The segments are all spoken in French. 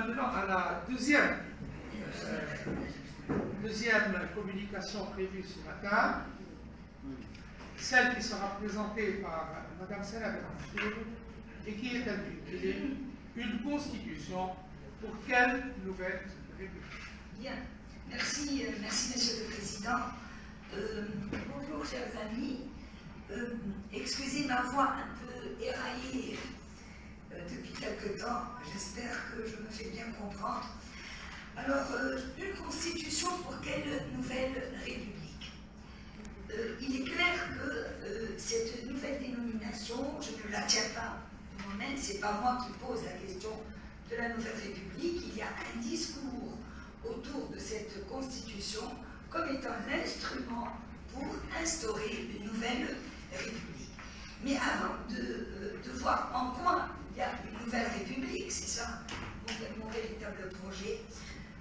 maintenant à la deuxième communication prévue ce matin, celle qui sera présentée par Mme Salah Benhamdoul et qui est intitulée « Une constitution pour quelle nouvelle république ?» Bien, merci Monsieur le Président. Bonjour chers amis. Excusez ma voix un peu éraillée depuis quelque temps. J'espère que je me fais bien comprendre. Alors, une constitution pour quelle nouvelle république? Il est clair que cette nouvelle dénomination, je ne la tiens pas moi-même, c'est pas moi qui pose la question de la nouvelle république. Il y a un discours autour de cette constitution comme étant l'instrument pour instaurer une nouvelle république. Mais avant de voir en quoi il y a une nouvelle république, c'est ça mon véritable projet,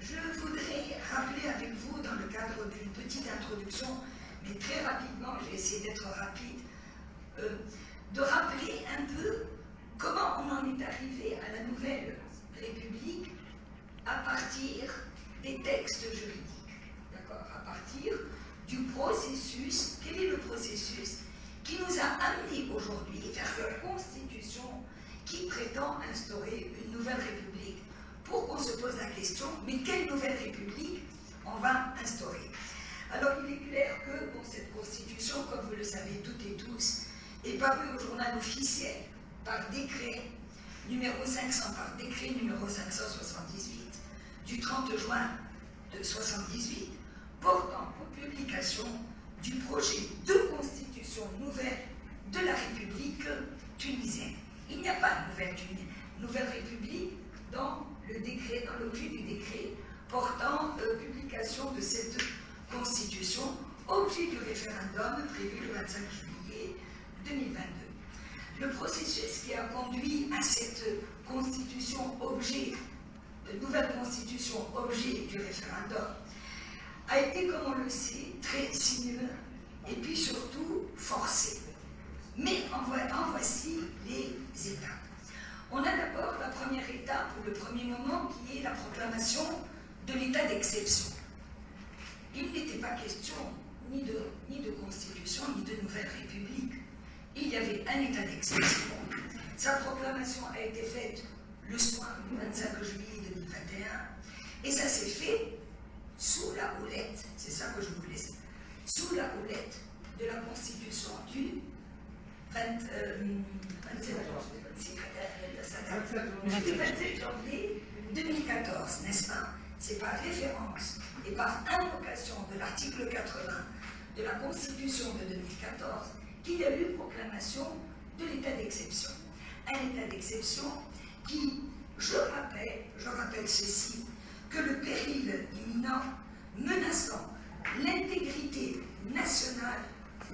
je voudrais rappeler avec vous, dans le cadre d'une petite introduction, mais très rapidement, j'ai essayé d'être rapide, de rappeler un peu comment on en est arrivé à la nouvelle république à partir des textes juridiques, d'accord, à partir du processus. Quel est le processus qui nous a amenés aujourd'hui vers cette constitution qui prétend instaurer une nouvelle république, pour qu'on se pose la question, mais quelle nouvelle république on va instaurer? Alors il est clair que bon, cette constitution, comme vous le savez toutes et tous, est parue au journal officiel par décret numéro 578 du 30 juin de 1978, portant pour publication du projet de constitution nouvelle de la République tunisienne. Il n'y a pas de nouvelle République dans le décret, dans l'objet du décret portant publication de cette constitution, objet du référendum prévu le 25 juillet 2022. Le processus qui a conduit à cette constitution objet, nouvelle constitution objet du référendum, a été, comme on le sait, très sinueux et puis surtout forcé. Mais en voici les étapes. On a d'abord la première étape, ou le premier moment, qui est la proclamation de l'état d'exception. Il n'était pas question ni de constitution, ni de nouvelle république. Il y avait un état d'exception. Sa proclamation a été faite le soir du 25 juillet 2021, et ça s'est fait sous la houlette, c'est ça que je vous laisse, sous la houlette de la constitution du 27 janvier 2014, n'est-ce pas? C'est par référence et par invocation de l'article 80 de la Constitution de 2014 qu'il y a eu proclamation de l'état d'exception. Un état d'exception qui, je rappelle ceci, que le péril imminent menaçant l'intégrité nationale,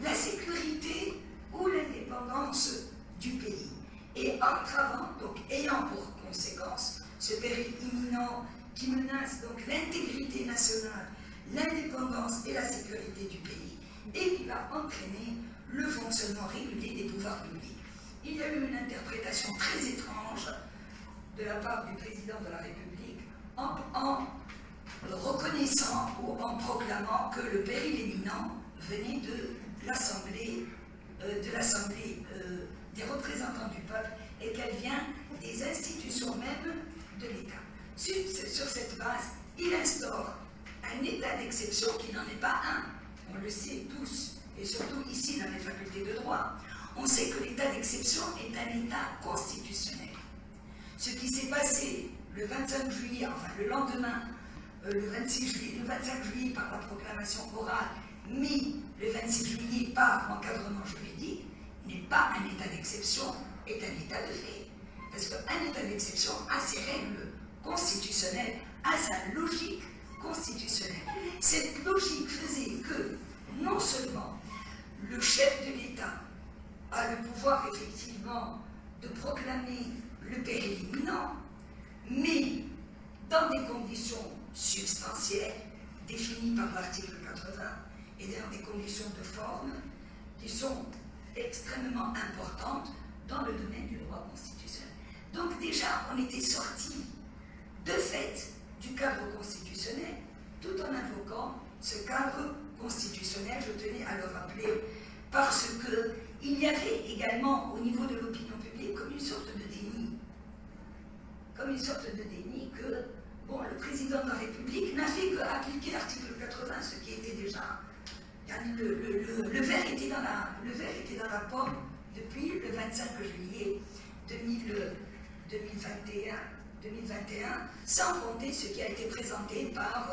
la sécurité ou l'indépendance du pays, et entravant, donc ayant pour conséquence ce péril imminent qui menace donc l'intégrité nationale, l'indépendance et la sécurité du pays, et qui va entraîner le fonctionnement régulier des pouvoirs publics. Il y a eu une interprétation très étrange de la part du président de la République en reconnaissant ou en proclamant que le péril imminent venait de l'Assemblée des représentants du peuple et qu'elle vient des institutions même de l'État. Sur cette base, il instaure un état d'exception qui n'en est pas un. On le sait tous, et surtout ici dans les facultés de droit. On sait que l'état d'exception est un état constitutionnel. Ce qui s'est passé le 25 juillet, enfin le lendemain, le 25 juillet par la proclamation orale, mais le 26 juillet par l'encadrement juridique, n'est pas un état d'exception, est un état de fait. Parce qu'un état d'exception a ses règles constitutionnelles, a sa logique constitutionnelle. Cette logique faisait que, non seulement le chef de l'État a le pouvoir effectivement de proclamer le péril imminent, mais dans des conditions substantielles définies par l'article 80 et dans des conditions de forme qui sont extrêmement importantes dans le domaine du droit constitutionnel. Donc déjà, on était sorti de en invoquant ce cadre constitutionnel, je tenais à le rappeler, parce qu'il y avait également au niveau de l'opinion publique comme une sorte de déni. Comme une sorte de déni que bon, le président de la République n'a fait qu'appliquer l'article 80, ce qui était déjà... Le verre était dans la pomme depuis le 25 juillet 2021, sans compter ce qui a été présenté par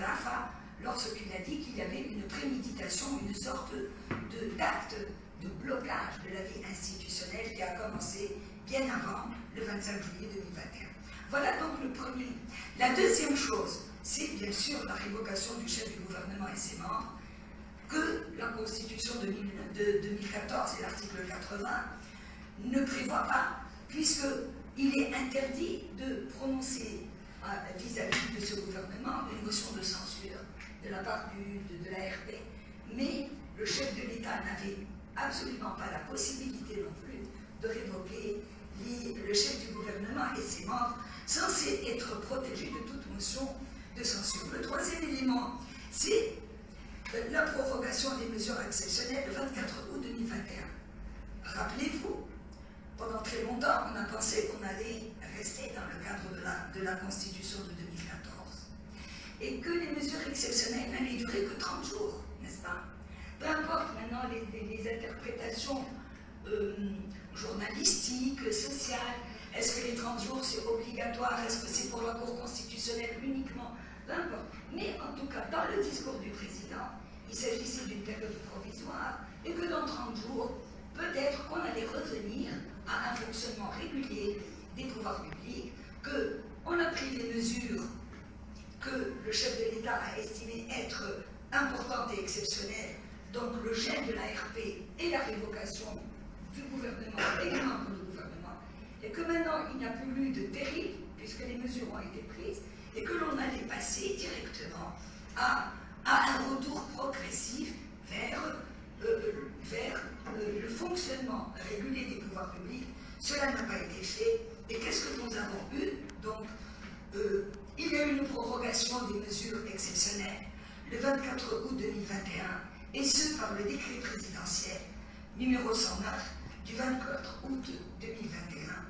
Rafa lorsqu'il a dit qu'il y avait une préméditation, une sorte d'acte de blocage de la vie institutionnelle qui a commencé bien avant le 25 juillet 2021. Voilà donc le premier. La deuxième chose, c'est bien sûr la révocation du chef du gouvernement et ses membres, que la Constitution de 2014 et l'article 80 ne prévoient pas, puisqu'il est interdit de prononcer vis-à-vis de ce gouvernement une motion de censure de la part de l'ARP, mais le chef de l'État n'avait absolument pas la possibilité non plus de révoquer le chef du gouvernement et ses membres, censés être protégés de toute motion de censure. Le troisième élément, c'est la prorogation des mesures exceptionnelles le 24 août 2021. Rappelez-vous, pendant très longtemps, on a pensé qu'on allait rester dans le cadre de la Constitution de 2014 et que les mesures exceptionnelles n'allaient durer que 30 jours, n'est-ce pas? Peu importe maintenant les interprétations journalistiques, sociales, est-ce que les 30 jours c'est obligatoire, est-ce que c'est pour la Cour constitutionnelle uniquement, peu importe. Mais en tout cas, dans le discours du président, il s'agissait d'une période provisoire et que dans 30 jours, peut-être qu'on allait revenir à un fonctionnement régulier des pouvoirs publics, qu'on a pris les mesures que le chef de l'État a estimées être importantes et exceptionnelles, donc le gel de l'ARP et la révocation du gouvernement et des membres du gouvernement, et que maintenant il n'y a plus eu de péril, puisque les mesures ont été prises, et que l'on allait passer directement à un retour progressif vers le fonctionnement régulier des pouvoirs publics. Cela n'a pas été fait. Et qu'est-ce que nous avons eu? Donc, il y a eu une prorogation des mesures exceptionnelles le 24 août 2021, et ce par le décret présidentiel numéro 109 du 24 août 2021,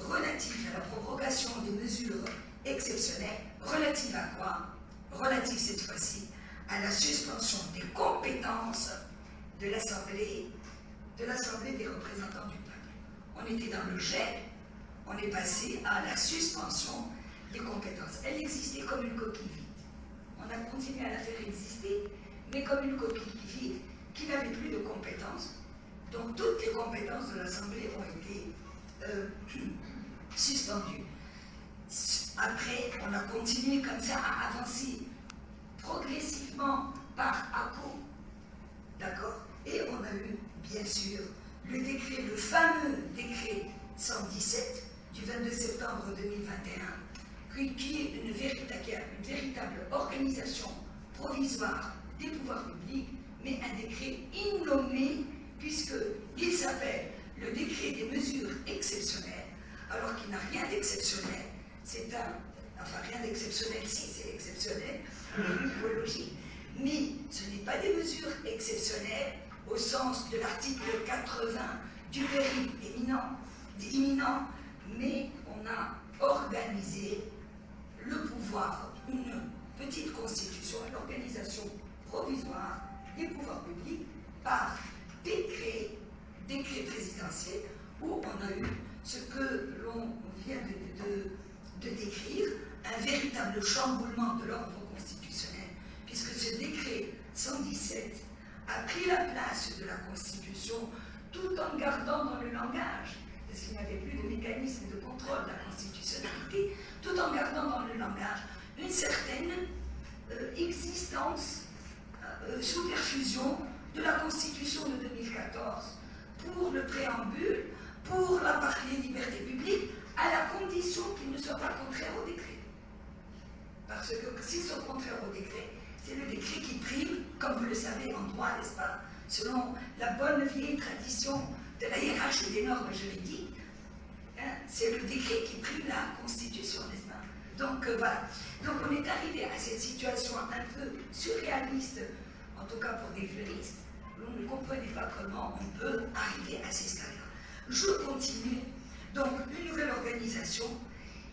relatif à la prorogation des mesures exceptionnelles. Relative à quoi? Relative cette fois-ci à la suspension des compétences de l'Assemblée des représentants du peuple. On était dans le gel, on est passé à la suspension des compétences. Elle existait comme une coquille vide. On a continué à la faire exister, mais comme une coquille vide qui n'avait plus de compétences. Donc toutes les compétences de l'Assemblée ont été suspendues. Après, on a continué comme ça à avancer progressivement par à-coup, d'accord? Et on a eu, bien sûr, le fameux décret 117 du 22 septembre 2021, qui est une véritable organisation provisoire des pouvoirs publics, mais un décret innommé, puisqu'il s'appelle le décret des mesures exceptionnelles, alors qu'il n'a rien d'exceptionnel. Enfin, rien d'exceptionnel, si, c'est exceptionnel, au niveau logique, mais ce n'est pas des mesures exceptionnelles au sens de l'article 80 du péril imminent, mais on a organisé le pouvoir, une petite constitution, une organisation provisoire des pouvoirs publics par décret présidentiel, où on a eu ce que l'on vient de décrire, un véritable chamboulement de l'ordre constitutionnel, puisque ce décret 117 a pris la place de la Constitution tout en gardant dans le langage, parce qu'il n'y avait plus de mécanisme de contrôle de la constitutionnalité, tout en gardant dans le langage une certaine existence sous perfusion de la Constitution de 2014 pour le préambule, pour la partie liberté publique, à la condition qu'ils ne soient pas contraires au décret. Parce que s'ils sont contraires au décret, c'est le décret qui prime, comme vous le savez en droit, n'est-ce pas, selon la bonne vieille tradition de la hiérarchie des normes juridiques, hein, c'est le décret qui prime la Constitution, n'est-ce pas? Donc voilà. Donc on est arrivé à cette situation un peu surréaliste, en tout cas pour des juristes, où on ne comprenait pas comment on peut arriver à ces stades-là. Je continue. Donc une nouvelle organisation,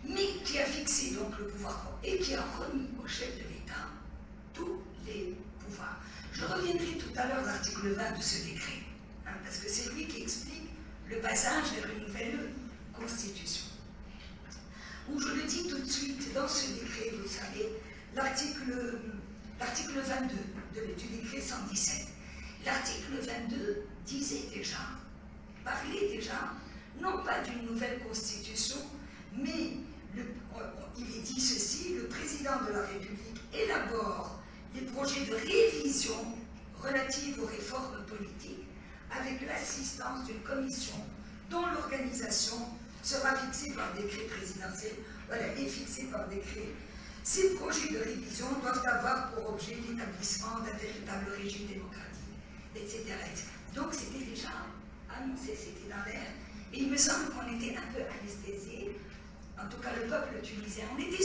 mais qui a fixé donc le pouvoir et qui a remis au chef de l'État tous les pouvoirs. Je reviendrai tout à l'heure à l'article 20 de ce décret, hein, parce que c'est lui qui explique le passage vers une nouvelle constitution. Où je le dis tout de suite, dans ce décret, vous savez, l'article 22 du décret 117. L'article 22 disait déjà, parlait déjà, non pas d'une nouvelle constitution, mais il est dit ceci: le président de la République élabore les projets de révision relatifs aux réformes politiques avec l'assistance d'une commission dont l'organisation sera fixée par décret présidentiel, voilà, est fixée par décret. Ces projets de révision doivent avoir pour objet l'établissement d'un véritable régime démocratique, etc. Donc c'était déjà annoncé, c'était dans l'air, et il me semble qu'on était un peu anesthésié, en tout cas le peuple tunisien. On était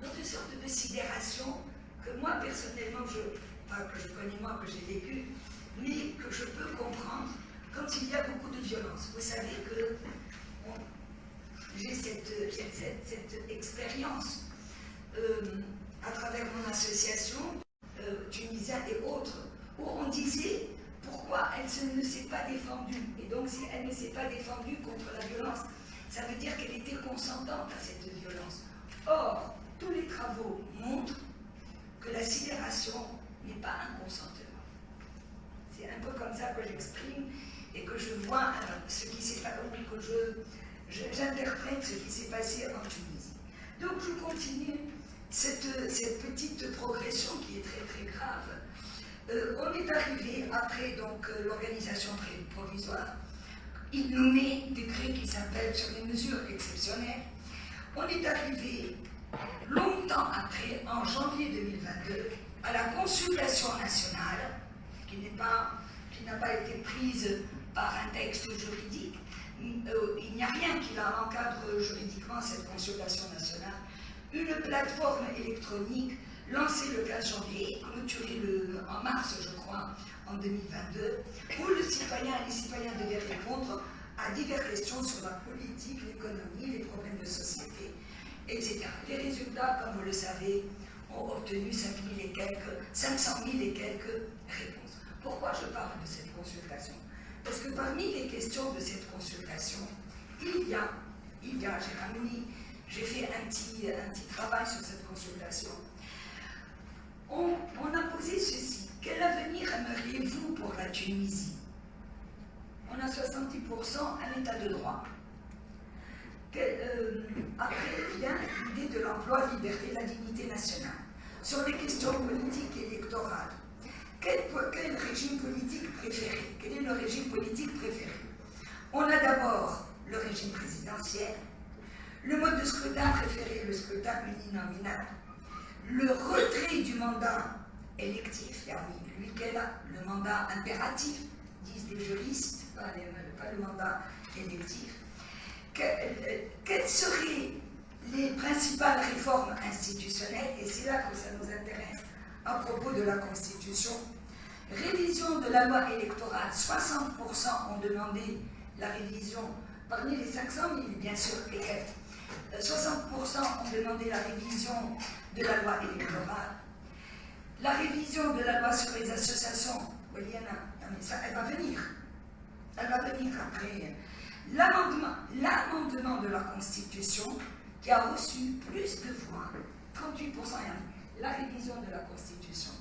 dans une sorte de sidération que moi personnellement, pas que je connais moi, que j'ai vécu, mais que je peux comprendre quand il y a beaucoup de violence. Vous savez que j'ai cette expérience à travers mon association tunisienne et autres, où on disait pourquoi elle ne s'est pas défendue. Et donc si elle ne s'est pas défendue contre la violence, ça veut dire qu'elle était consentante à cette violence. Or, tous les travaux montrent que la sidération n'est pas un consentement. C'est un peu comme ça que j'exprime et que je vois ce qui s'est passé, que j'interprète ce qui s'est passé en Tunisie. Donc je continue cette petite progression qui est très très grave. On est arrivé après donc l'organisation provisoire. Il nous met des décrets qui s'appellent sur les mesures exceptionnelles. On est arrivé longtemps après, en janvier 2022, à la consultation nationale, qui n'a pas été prise par un texte juridique. Il n'y a rien qui la encadre juridiquement, cette consultation nationale. Une plateforme électronique lancée le 15 janvier, clôturée en mars, je crois, en 2022, où les citoyens devaient répondre à diverses questions sur la politique, l'économie, les problèmes de société, etc. Les résultats, comme vous le savez, ont obtenu 500 000 et quelques réponses. Pourquoi je parle de cette consultation? Parce que parmi les questions de cette consultation, j'ai fait un petit travail sur cette consultation. On a posé ceci: quel avenir aimeriez-vous pour la Tunisie? On a 70% un état de droit. Après vient l'idée de l'emploi, liberté, la dignité nationale. Sur les questions politiques et électorales, quel régime politique préféré? Quel est le régime politique préféré? On a d'abord le régime présidentiel, le mode de scrutin préféré, le scrutin uninominal, le retrait du mandat électif, car lui qu'elle a le mandat impératif, disent les juristes, pas le mandat électif. Quelles seraient les principales réformes institutionnelles? Et c'est là que ça nous intéresse à propos de la Constitution. Révision de la loi électorale, 60% ont demandé la révision, parmi les 500 000, bien sûr, 60% ont demandé la révision de la loi électorale. La révision de la loi sur les associations, oui, ça, elle va venir. Elle va venir après. L'amendement de la Constitution qui a reçu plus de voix, 38%, la révision de la Constitution,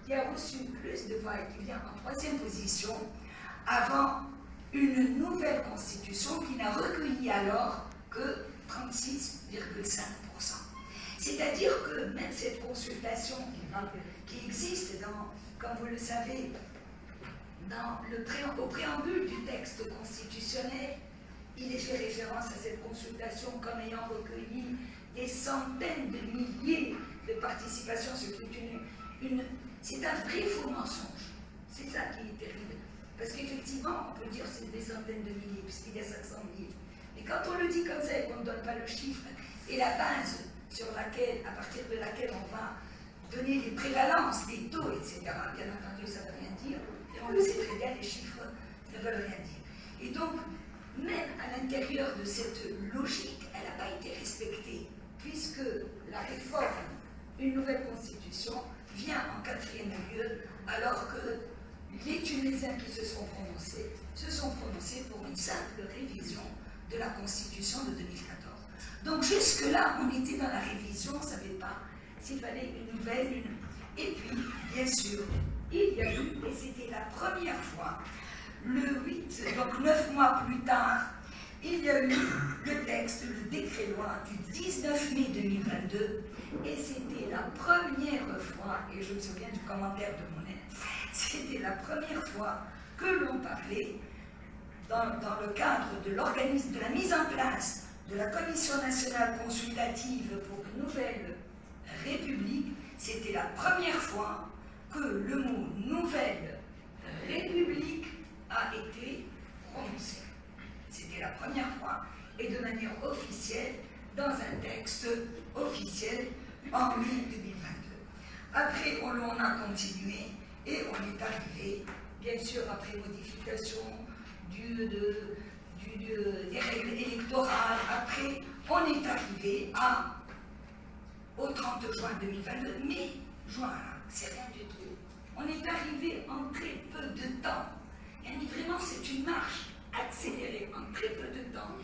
qui a reçu plus de voix et qui vient en troisième position avant une nouvelle Constitution qui n'a recueilli alors que 36,5%. C'est-à-dire que même cette consultation qui existe, comme vous le savez, au préambule du texte constitutionnel, il est fait référence à cette consultation comme ayant recueilli des centaines de milliers de participations. C'est un vrai faux mensonge. C'est ça qui est terrible. Parce qu'effectivement, on peut dire que c'est des centaines de milliers, puisqu'il y a 500 000. Mais quand on le dit comme ça et qu'on ne donne pas le chiffre, et la base à partir de laquelle on va donner les prévalences, des taux, etc. Bien entendu, ça ne veut rien dire, et on le sait très bien, les chiffres ne veulent rien dire. Et donc, même à l'intérieur de cette logique, elle n'a pas été respectée, puisque la réforme, une nouvelle constitution, vient en quatrième lieu, alors que les Tunisiens qui se sont prononcés pour une simple révision de la constitution de 2014. Donc jusque-là, on était dans la révision, on ne savait pas s'il fallait une nouvelle, Et puis, bien sûr, il y a eu, et c'était la première fois, le 8, donc 9 mois plus tard, il y a eu le texte, le décret-loi du 19 mai 2022, et c'était la première fois, et je me souviens du commentaire de mon aide, c'était la première fois que l'on parlait, dans le cadre de la mise en place de la Commission nationale consultative pour une nouvelle république, c'était la première fois que le mot nouvelle république a été prononcé. C'était la première fois, et de manière officielle, dans un texte officiel en mai 2022. Après, on a continué, et on est arrivé, bien sûr, après modification des règles électorales, après, on est arrivé au 30 juin 2022, mais juin, c'est rien du tout. On est arrivé en très peu de temps. Et vraiment, c'est une marche accélérée en très peu de temps.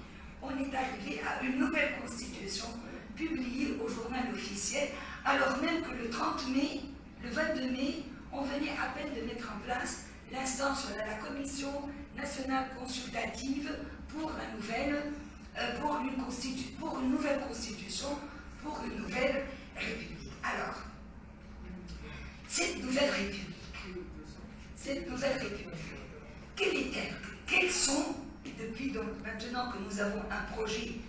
On est arrivé à une nouvelle constitution publiée au journal officiel, alors même que le 30 mai, le 22 mai, on venait à peine de mettre en place l'instance de la Commission nationale consultative pour une nouvelle constitution, pour une nouvelle république. Alors, cette nouvelle république, quelle est-elle? Quels sont, depuis donc maintenant que nous avons un projet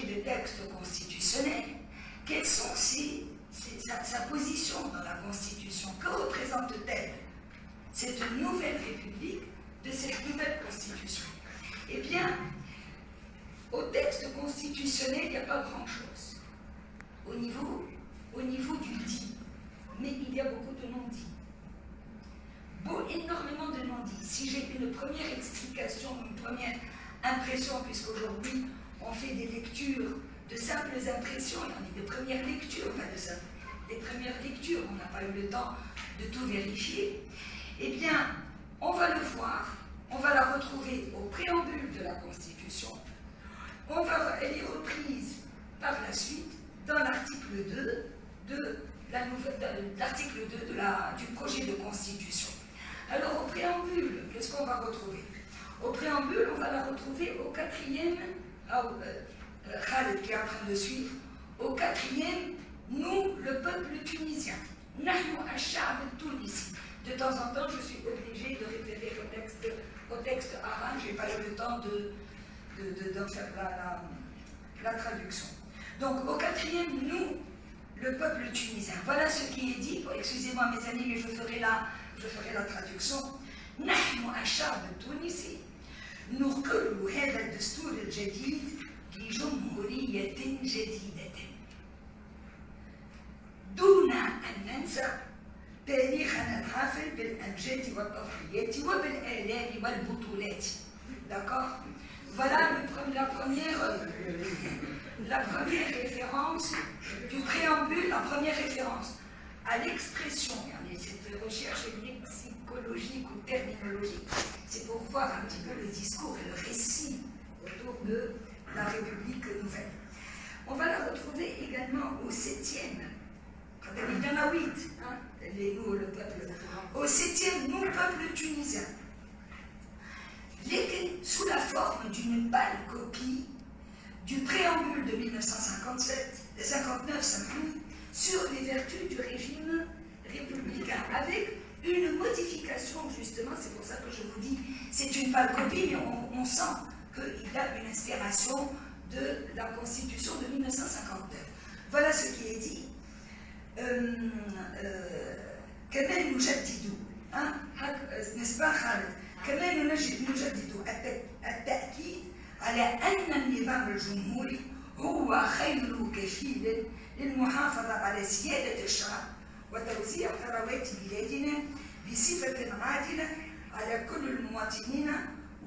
de texte constitutionnel, quelles sont sa position dans la Constitution? Que représente-t-elle cette nouvelle république de cette nouvelle Constitution? Eh bien, au texte constitutionnel, il n'y a pas grand-chose au niveau du dit, mais il y a beaucoup de non-dits. Énormément de non-dits. Si j'ai une première explication, une première impression, puisqu'aujourd'hui on fait des lectures, de simples impressions, il y en a des premières lectures, pas de simples, des premières lectures, on n'a pas eu le temps de tout vérifier, eh bien, on va le voir, on va la retrouver au préambule de la Constitution, elle est reprise par la suite dans l'article 2 du projet de Constitution. Alors, au préambule, qu'est-ce qu'on va retrouver? Au préambule, on va la retrouver au quatrième, Khaled qui est en train de suivre, au quatrième, nous, le peuple tunisien. Nahnu al-Sha'b al-Tunisi. De temps en temps, je suis obligée de référer au texte arabe, je n'ai pas eu le temps d'en faire la traduction. Donc, au quatrième, nous, le peuple tunisien. Voilà ce qui est dit. Excusez-moi mes amis, mais je ferai la traduction. نحن الشعب التونسي نقر هذا الدستور الجديد لجمهورية جديدة دون أن ننسى تاريخنا الحافل بالأمجاد والتضحيات وبالآلام والبطولات. D'accord? Voilà la première référence du préambule, la première référence à l'expression, cette recherche lexicologique ou terminologique, c'est pour voir un petit peu le discours et le récit autour de la République nouvelle. On va la retrouver également au 7e, il y en a 8, hein, nous, le peuple, au 7e, nous, peuple tunisien, sous la forme d'une pâle copie du préambule de 1959 sur les vertus du régime républicain, avec une modification, justement, c'est pour ça que je vous dis, c'est une pâle copie, mais on sent qu'il y a une inspiration de la Constitution de 1959. Voilà ce qui est dit. كمان نجدد n'est-ce pas Khaled كمان نجدد التأكيد على أن النظام الجمهوري هو خير كفيل للمحافظة على سيادة الشعب وتوزيع ثروات بلادنا بصفة عادلة على كل المواطنين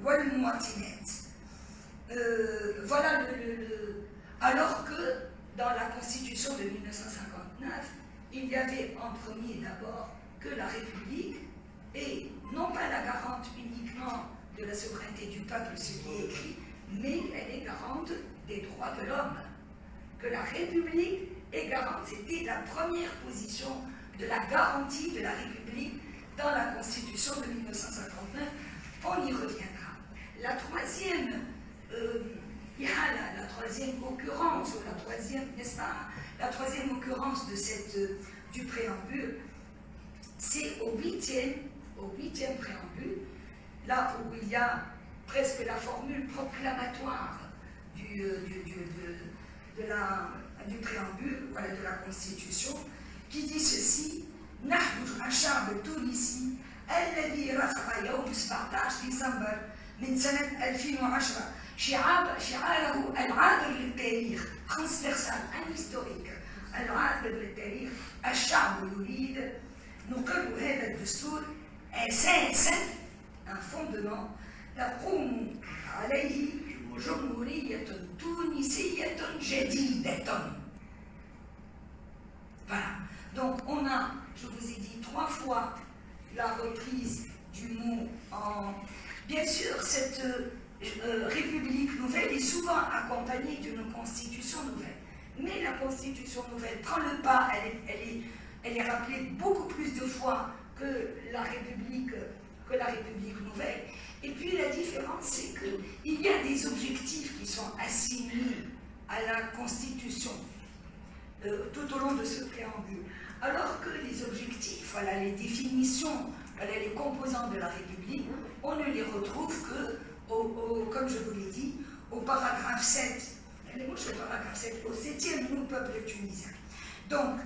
والمواطنات. Voilà alors que dans la Constitution de 1959, il y avait en premier d'abord que la République est non pas la garante uniquement de la souveraineté du peuple, ce qui est écrit, mais elle est garante des droits de l'homme. Que la République est garante, c'était la première position de la garantie de la République dans la Constitution de 1959. On y reviendra. La troisième, la troisième occurrence, ou la troisième, n'est-ce pas, la troisième occurrence de du préambule, c'est au huitième préambule, là où il y a presque la formule proclamatoire du préambule, voilà, de la Constitution, qui dit ceci: نحن الشعب التونسي الذي رفع يوم 17 ديسمبر من سنة 2010 شعاره العابر للتاريخ، transversal, un historique، العابر للتاريخ، الشعب يريد، نقر هذا الدستور أساسا، un fondement، تقوم عليه جمهورية تونسية جديدة. Voilà. Donc on a, je vous ai dit 3 fois la reprise du mot en... Bien sûr, cette République nouvelle est souvent accompagnée d'une constitution nouvelle. Mais la constitution nouvelle prend le pas, elle est rappelée beaucoup plus de fois que la République nouvelle. Et puis la différence, c'est qu'il y a des objectifs qui sont assignés à la Constitution tout au long de ce préambule. Alors que les objectifs, voilà, les définitions, voilà, les composants de la République, on ne les retrouve que, comme je vous l'ai dit, au paragraphe 7. Allez-moi au paragraphe 7, au 7e nous, peuple tunisien. Donc,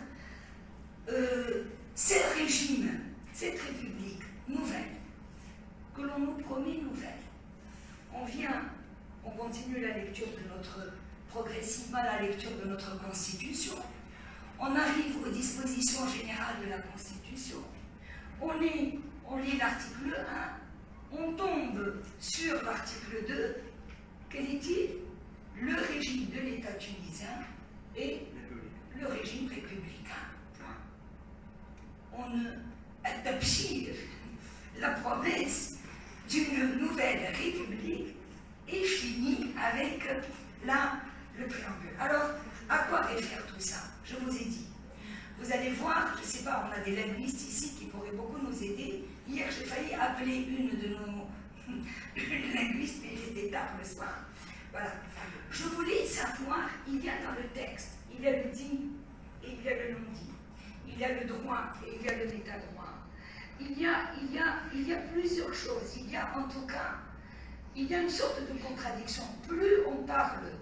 ce régime, cette République nouvelle, que l'on nous promet nouvelle, on continue la lecture de progressivement la lecture de notre Constitution, on arrive aux dispositions générales de la Constitution, on lit l'article 1, on tombe sur l'article 2, quel est-il? Le régime de l'État tunisien et le régime républicain. La promesse d'une nouvelle république est finie avec le préambule. Alors, à quoi réfère tout ça? Je vous ai dit. Vous allez voir, je ne sais pas, on a des linguistes ici qui pourraient beaucoup nous aider. Hier, j'ai failli appeler une de nos linguistes, mais il était tard le soir. Voilà. Je voulais savoir, il y a dans le texte, il y a le dit et il y a le non-dit. Il y a le droit et il y a le métadroit. Il y a plusieurs choses. Il y a en tout cas, il y a une sorte de contradiction. Plus on parle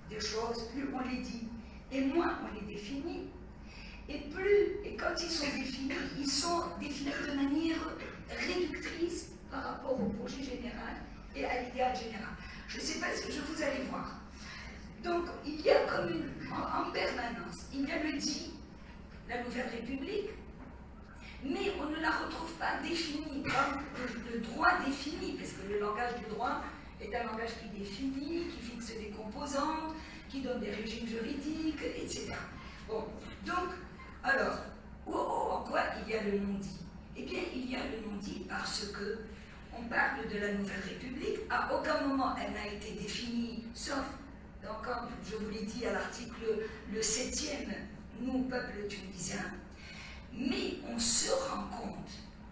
des choses, plus on les dit, et moins on les définit. Et quand ils sont définis de manière réductrice par rapport au projet général et à l'idéal général. Je ne sais pas ce que vous allez voir. Donc, il y a comme en permanence, il y a le dit, la nouvelle République, mais on ne la retrouve pas définie comme le droit défini, parce que le langage du droit est un langage qui définit, qui fixe des composantes, qui donne des régimes juridiques, etc. Bon, donc, alors, en quoi il y a le non-dit? Eh bien, il y a le non-dit parce que on parle de la Nouvelle République, à aucun moment elle n'a été définie, sauf, donc, comme je vous l'ai dit à l'article le 7e, nous, peuple tunisien, mais on se rend compte,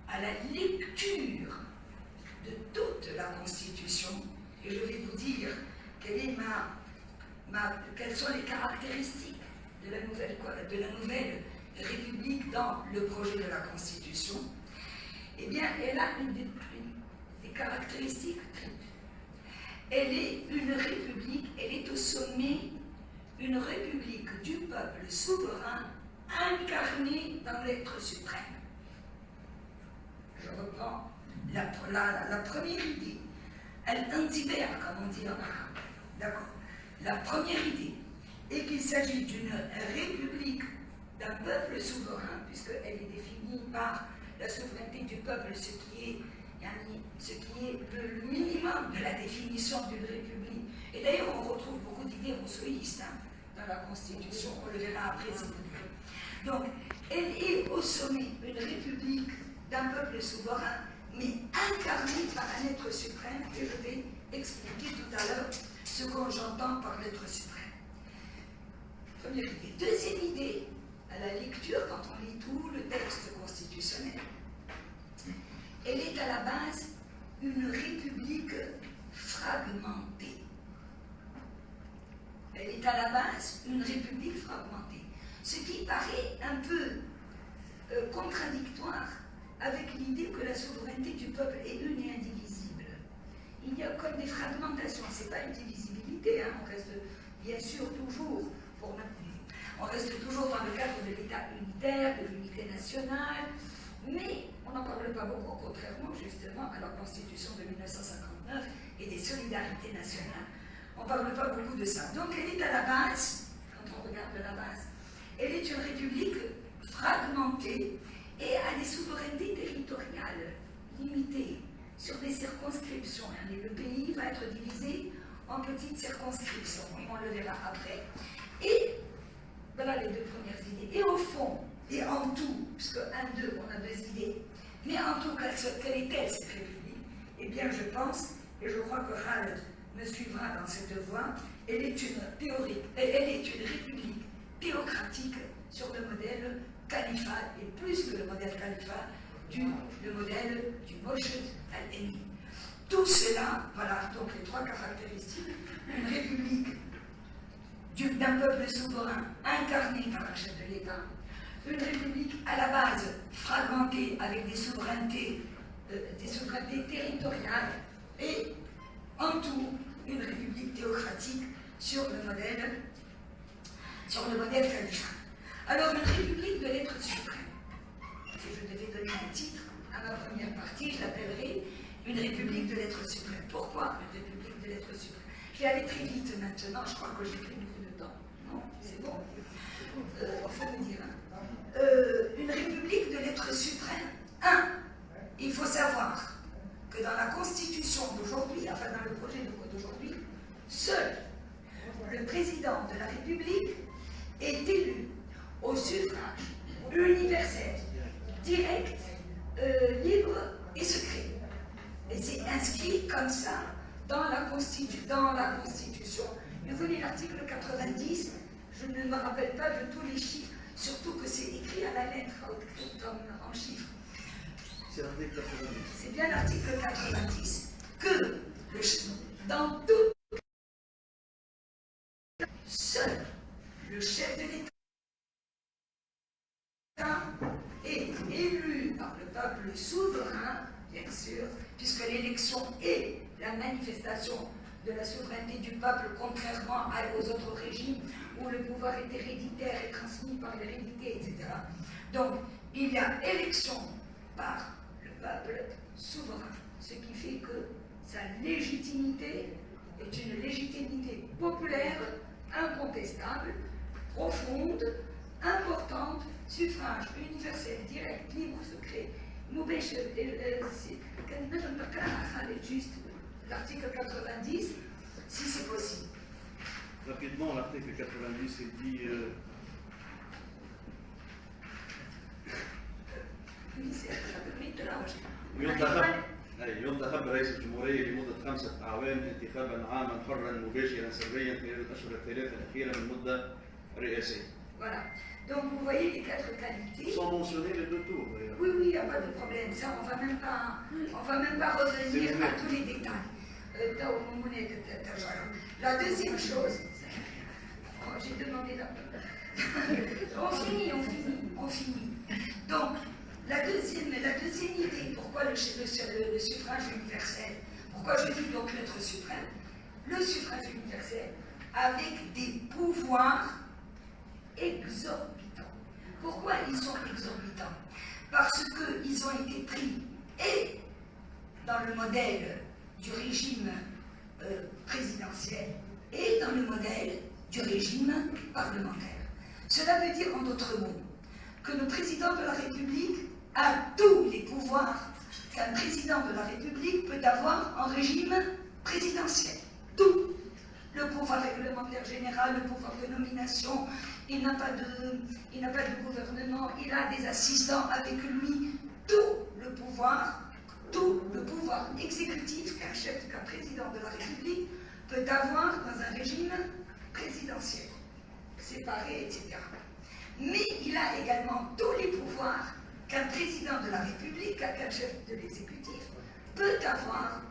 à la lecture de toute la Constitution, et je vais vous dire quelles sont les caractéristiques de la nouvelle République dans le projet de la Constitution, eh bien, elle a des caractéristiques triples. Elle est une république, elle est au sommet une république du peuple souverain incarnée dans l'être suprême. Je reprends la première idée. Elle intibère, comme on dit en arabe. D'accord. la première idée est qu'il s'agit d'une république d'un peuple souverain, puisqu'elle est définie par la souveraineté du peuple, ce qui est le minimum de la définition d'une république. Et d'ailleurs, on retrouve beaucoup d'idées rousseauistes dans la Constitution, on le verra après. Donc, elle est au sommet une république d'un peuple souverain, mais incarnée par un être suprême, et je vais expliquer tout à l'heure ce que j'entends par l'être suprême. Première idée. Deuxième idée, à la lecture, quand on lit tout le texte constitutionnel, elle est à la base une république fragmentée. Elle est à la base une république fragmentée. Ce qui paraît un peu contradictoire avec l'idée que la souveraineté du peuple est une et indivisible. Il y a comme des fragmentations, ce n'est pas une divisibilité, on reste bien sûr toujours, on reste toujours dans le cadre de l'État unitaire, de l'unité nationale, mais on n'en parle pas beaucoup, contrairement justement à la Constitution de 1959 et des solidarités nationales. On ne parle pas beaucoup de ça. Donc elle est à la base, quand on regarde la base, elle est une république fragmentée et a des souverainetés territoriales limitées sur des circonscriptions. Le pays va être divisé en petites circonscriptions, on le verra après. Et voilà les deux premières idées. Et au fond, et en tout, puisque 1, 2, on a deux idées, mais en tout, quelle est-elle cette république? Eh bien, je pense, et je crois que Harald me suivra dans cette voie, elle est une république théocratique sur le modèle califat, et plus que le modèle califat, le modèle du Moshad al-Eni. Tout cela, voilà donc les trois caractéristiques, une république d'un peuple souverain incarné par un chef de l'État, une république à la base fragmentée avec des souverainetés territoriales et en tout une république théocratique sur le modèle califat. Alors une république de l'être suprême, si je devais donner un titre à ma première partie, je l'appellerais une république de l'être suprême. Pourquoi une république de l'être suprême? Je vais aller très vite maintenant, je crois que j'ai pris beaucoup de temps. Non, c'est bon. Il faut me dire. Une république de l'être suprême. Il faut savoir que dans la Constitution d'aujourd'hui, enfin dans le projet de code d'aujourd'hui, seul le président de la République est élu au suffrage universel, direct, libre et secret. Et c'est inscrit comme ça dans la Constitution. Vous voyez l'article 90, je ne me rappelle pas de tous les chiffres, surtout que c'est écrit à la lettre, en chiffres. C'est l'article 90. C'est bien l'article 90. Que dans tout, seul le chef de l'État est élu par le peuple souverain, bien sûr, puisque l'élection est la manifestation de la souveraineté du peuple, contrairement aux autres régimes où le pouvoir est héréditaire et transmis par l'hérédité, etc. Donc, il y a élection par le peuple souverain, ce qui fait que sa légitimité est une légitimité populaire, incontestable, profonde, importante, suffrage universel, direct, libre, secret. Juste l'article 90, si c'est possible. Rapidement, l'article 90, il dit ينتخب رئيس الجمهورية لمدة 5 أعوام انتخابا عاما حرا مباشرا سريا خلال الأشهر الثلاثة الأخيرة من مدة رئاسية. Voilà. Donc vous voyez les 4 qualités. Sans mentionner les 2 tours d'ailleurs. Oui, il n'y a pas de problème. Ça, on ne va même pas revenir à tous les détails. La deuxième chose, j'ai demandé la on finit. Donc, la deuxième idée, pourquoi le suffrage universel? Pourquoi je dis donc l'être suprême? Le suffrage universel avec des pouvoirs exorbitants. Pourquoi ils sont exorbitants? Parce qu'ils ont été pris et dans le modèle du régime présidentiel et dans le modèle du régime parlementaire. Cela veut dire, en d'autres mots, que le président de la République a tous les pouvoirs qu'un président de la République peut avoir en régime présidentiel. Tout. Le pouvoir réglementaire général, le pouvoir de nomination, il n'a pas de gouvernement, il a des assistants avec lui. Tout le pouvoir exécutif qu'un président de la République peut avoir dans un régime présidentiel, séparé, etc. Mais il a également tous les pouvoirs qu'un président de la République, qu'un chef de l'exécutif peut avoir,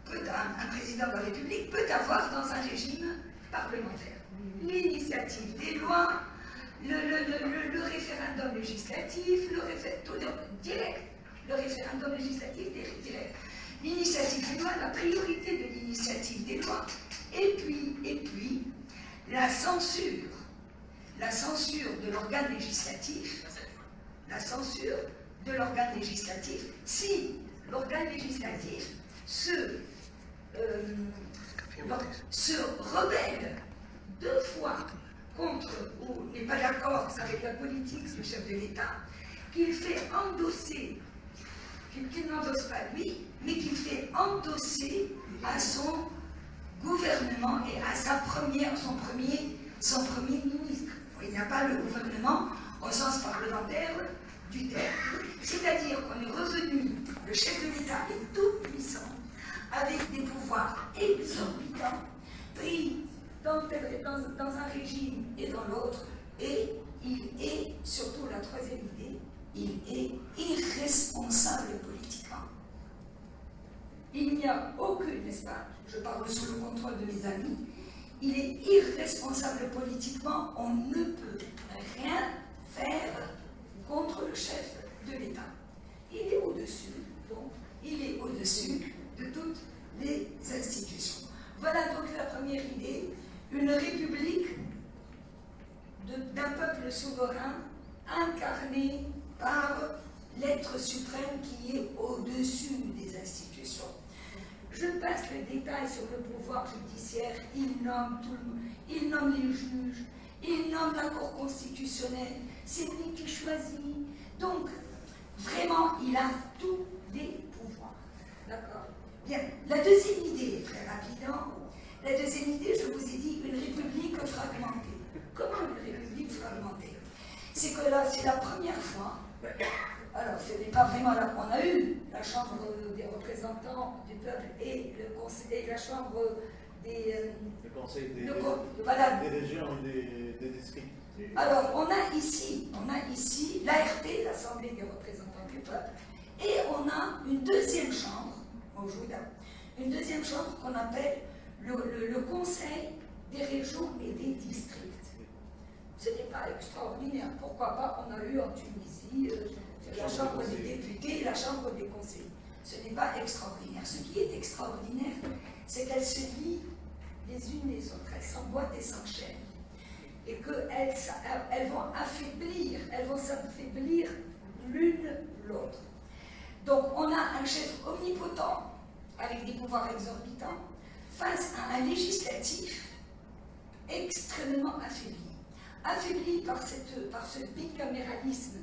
un président de la République peut avoir dans un régime parlementaire. L'initiative des lois, le référendum législatif, le référendum législatif direct, l'initiative des lois, la priorité de l'initiative des lois, et puis la censure de l'organe législatif, si l'organe législatif se rebelle 2 fois contre ou n'est pas d'accord avec la politique du chef de l'État, qu'il n'endosse pas lui, mais qu'il fait endosser à son gouvernement et à son premier ministre. Il n'y a pas le gouvernement au sens parlementaire du terme. C'est-à-dire qu'on est revenu, le chef de l'État est tout puissant, avec des pouvoirs exorbitants, pris dans un régime et dans l'autre, et il est, surtout la troisième idée, il est irresponsable politiquement. Il n'y a aucune, n'est-ce pas, je parle sous le contrôle de mes amis, il est irresponsable politiquement, on ne peut rien faire contre le chef de l'État. Il est au-dessus, donc, il est au-dessus de toutes les institutions. Voilà donc la première idée, une république d'un peuple souverain incarné par l'être suprême qui est au-dessus des institutions. Je passe le détail sur le pouvoir judiciaire, il nomme tout le monde, il nomme les juges, il nomme la Cour constitutionnelle, c'est lui qui choisit. Donc, vraiment, il a tous les pouvoirs. D'accord? Bien. La deuxième idée, très rapidement, la deuxième idée, je vous ai dit, une république fragmentée. Comment une république fragmentée? C'est que là, c'est la première fois. Alors, ce n'est pas vraiment là qu'on a eu la Chambre des représentants du peuple et le conseil, et la Chambre des... le Conseil des régions et des districts. Alors, on a ici l'ARP, l'Assemblée des représentants du peuple, et on a une deuxième chambre, une deuxième chambre qu'on appelle le Conseil des régions et des districts. Ce n'est pas extraordinaire. Pourquoi pas? On a eu en Tunisie la Chambre des députés et la Chambre des conseillers. Ce n'est pas extraordinaire. Ce qui est extraordinaire, c'est qu'elles se lient les unes les autres. Elles s'emboîtent et s'enchaînent. Et qu'elles vont s'affaiblir l'une l'autre. Donc on a un chef omnipotent avec des pouvoirs exorbitants face à un législatif extrêmement affaibli. Affaibli par ce bicaméralisme,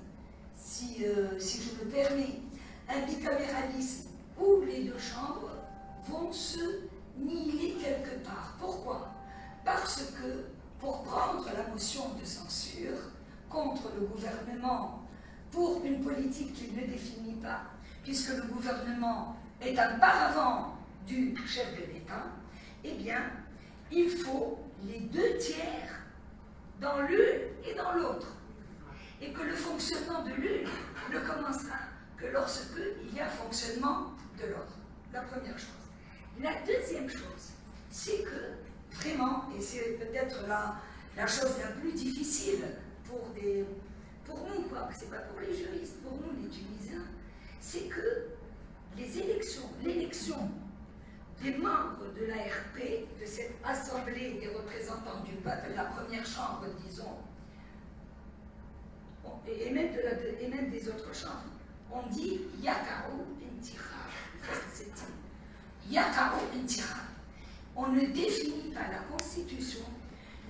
si je me permets, un bicaméralisme où les deux chambres vont se nihiler quelque part. Pourquoi? Parce que pour prendre la motion de censure contre le gouvernement pour une politique qu'il ne définit pas, puisque le gouvernement est un paravent du chef de l'État, eh bien, il faut les 2 tiers dans l'une et dans l'autre. Et que le fonctionnement de l'une ne commencera que lorsque il y a fonctionnement de l'autre. La première chose. La deuxième chose, c'est que, vraiment, et c'est peut-être la chose la plus difficile pour nous, quoi, c'est pas pour les juristes, pour nous les Tunisiens, c'est que l'élection des membres de l'ARP, de cette Assemblée des représentants du peuple, la première chambre, disons, et même des autres chambres, on dit Yakao Intikhab. Yakao Intikhab. on ne définit pas, la Constitution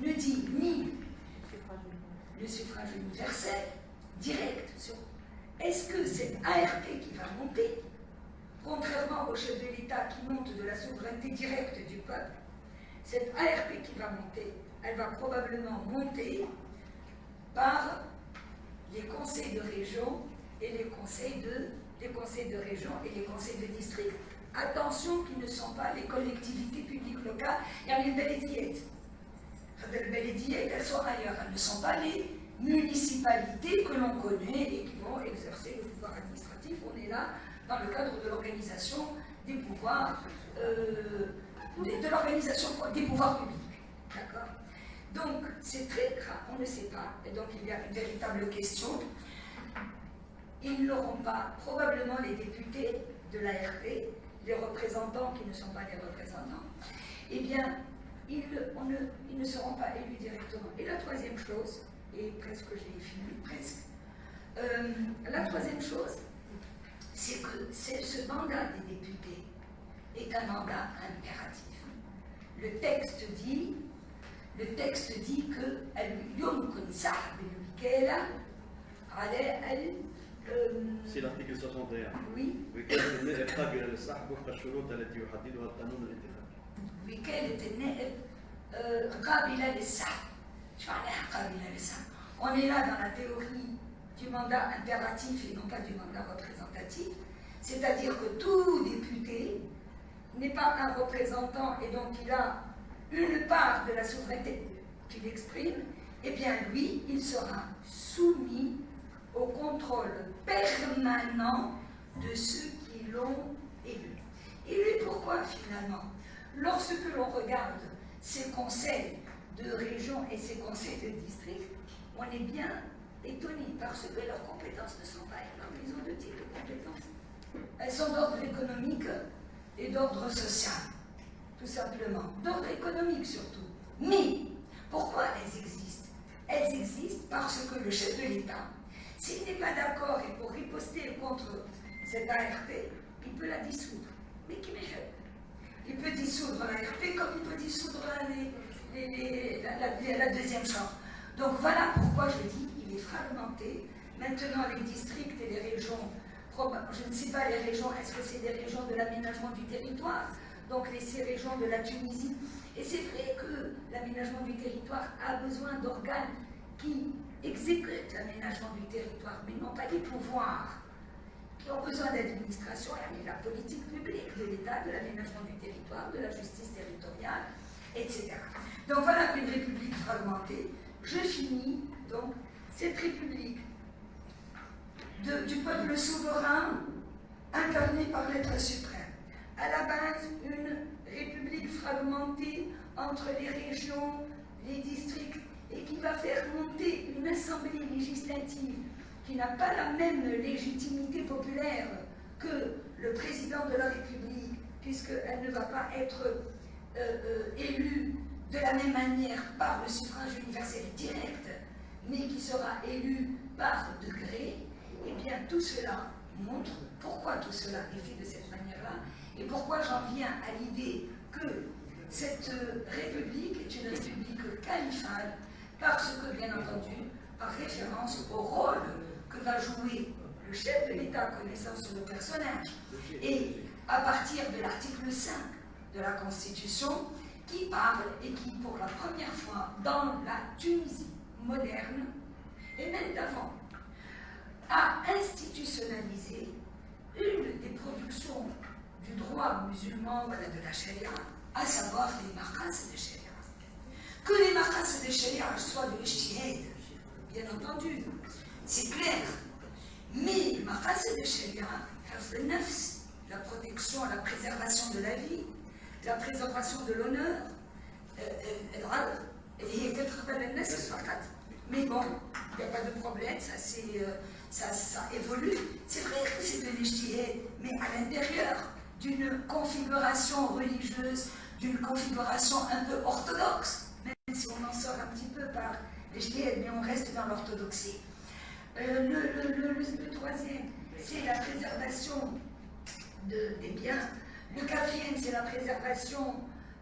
ne dit ni le suffrage universel direct. Est-ce que cette ARP qui va monter, contrairement au chef de l'État qui monte de la souveraineté directe du peuple, cette ARP qui va monter, elle va probablement monter par les conseils de région et les conseils de région et les conseils de district. Attention, qui ne sont pas les collectivités publiques locales, il y a les belediyet. Les belediyet, elles sont ailleurs, elles ne sont pas les municipalités que l'on connaît et qui vont exercer le pouvoir administratif. On est là dans le cadre de l'organisation des pouvoirs, de l'organisation des pouvoirs publics. D'accord? Donc, c'est très grave, on ne sait pas, et donc il y a une véritable question. Ils n'auront pas, probablement les députés de l'ARP, les représentants qui ne sont pas les représentants, eh bien, ils ne seront pas élus directement. Et la troisième chose, et presque j'ai fini, presque, la troisième chose, c'est que ce mandat des députés est un mandat impératif. Le texte dit que c'est l'article 61. oui. وكالة النائب قابلة للسحب وفق الشروط التي يحددها القانون الانتخابي. وكالة النائب قابلة للسحب. شو معناها قابلة للسحب؟ On est là dans la théorie du mandat impératif et non pas du mandat représentatif, c'est-à-dire que tout député n'est pas un représentant et donc il a une part de la souveraineté qu'il exprime, eh bien lui, il sera soumis au contrôle permanent de ceux qui l'ont élu. Et pourquoi finalement? Lorsque l'on regarde ces conseils de région et ces conseils de district, on est bien étonné parce que leurs compétences ne sont pas énormes. Ils ont deux types de compétences. Elles sont d'ordre économique et d'ordre social, tout simplement. D'ordre économique surtout. Mais pourquoi elles existent? Elles existent parce que le chef de l'État, s'il n'est pas d'accord et pour riposter contre cette ARP, il peut la dissoudre. Mais qui m'échappe? Il peut dissoudre l'ARP comme il peut dissoudre la deuxième chambre. Donc voilà pourquoi je dis qu'il est fragmenté. Maintenant, les districts et les régions, je ne sais pas les régions, est-ce que c'est des régions de l'aménagement du territoire? Donc ces régions de la Tunisie. Et c'est vrai que l'aménagement du territoire a besoin d'organes qui exécutent l'aménagement du territoire, mais n'ont pas les pouvoirs, qui ont besoin d'administration et la politique publique de l'État, de l'aménagement du territoire, de la justice territoriale, etc. Donc voilà une république fragmentée. Je finis donc cette république du peuple souverain incarné par l'être suprême. À la base, une république fragmentée entre les régions, les districts, et qui va faire monter une assemblée législative qui n'a pas la même légitimité populaire que le président de la République, puisqu'elle ne va pas être élue de la même manière par le suffrage universel direct, mais qui sera élue par degré. Eh bien, tout cela montre pourquoi tout cela est fait de cette manière-là, et pourquoi j'en viens à l'idée que cette république est une république califale, parce que, bien entendu, par référence au rôle que va jouer le chef de l'État, connaissant sur le personnage, et à partir de l'article 5 de la Constitution, qui parle et qui, pour la première fois dans la Tunisie moderne, et même d'avant, a institutionnalisé une des productions du droit musulman, de la charia, à savoir les maqas de charia. Que les maqas de charia soient de l'ijtihad, bien entendu, c'est clair. Mais les maqas de charia, la protection, la préservation de la vie, la préservation de l'honneur, mais bon, il n'y a pas de problème, ça évolue. C'est vrai que c'est de l'ijtihad, mais à l'intérieur d'une configuration religieuse, d'une configuration un peu orthodoxe, même si on en sort un petit peu par l'ijtihad, mais on reste dans l'orthodoxie. Le troisième, c'est la préservation des biens. Le quatrième, c'est la préservation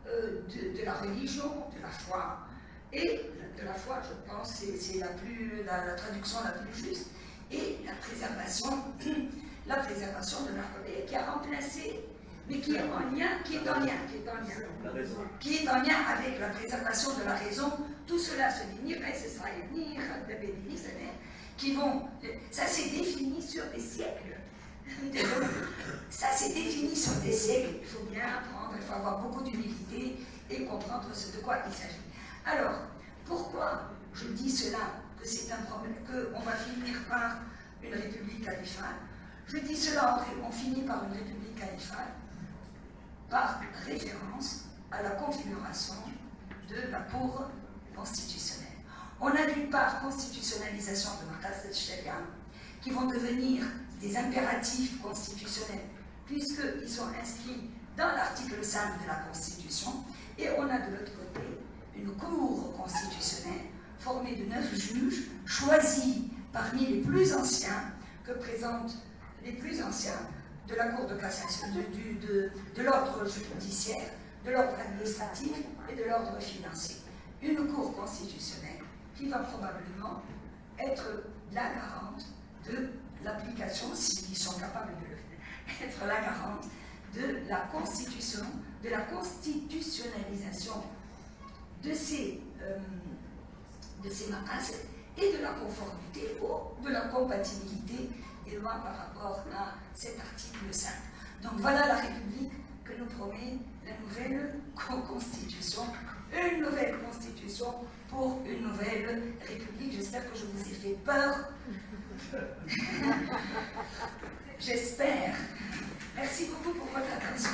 de la religion, de la foi. Et de la foi, je pense, c'est la traduction la plus juste. Et la préservation de l'alphabet qui a remplacé, mais qui est en lien avec la préservation de la raison. Tout cela se définit, qui vont, ça s'est défini sur des siècles. Ça s'est défini sur des siècles. Il faut bien apprendre, il faut avoir beaucoup d'humilité et comprendre ce de quoi il s'agit. Alors, pourquoi je dis cela, que c'est un problème, qu'on va finir par une république califale? Je dis cela, on finit par une république califale par référence à la configuration de la Cour constitutionnelle. On a d'une part constitutionnalisation de Markas al-Sharia, qui vont devenir des impératifs constitutionnels, puisqu'ils sont inscrits dans l'article 5 de la Constitution, et on a de l'autre côté une Cour constitutionnelle formée de 9 juges, choisis parmi les plus anciens que présentent les plus anciens de la Cour de cassation, de l'ordre judiciaire, de l'ordre administratif et de l'ordre financier. Une Cour constitutionnelle qui va probablement être la garante de l'application, s'ils sont capables de le faire, être la garante de la constitution, de la constitutionnalisation de ces marques et de la conformité ou de la compatibilité des lois par rapport à cet article 5. Donc voilà la République que nous promet la nouvelle constitution. Une nouvelle constitution pour une nouvelle République. J'espère que je vous ai fait peur. J'espère. Merci beaucoup pour votre attention.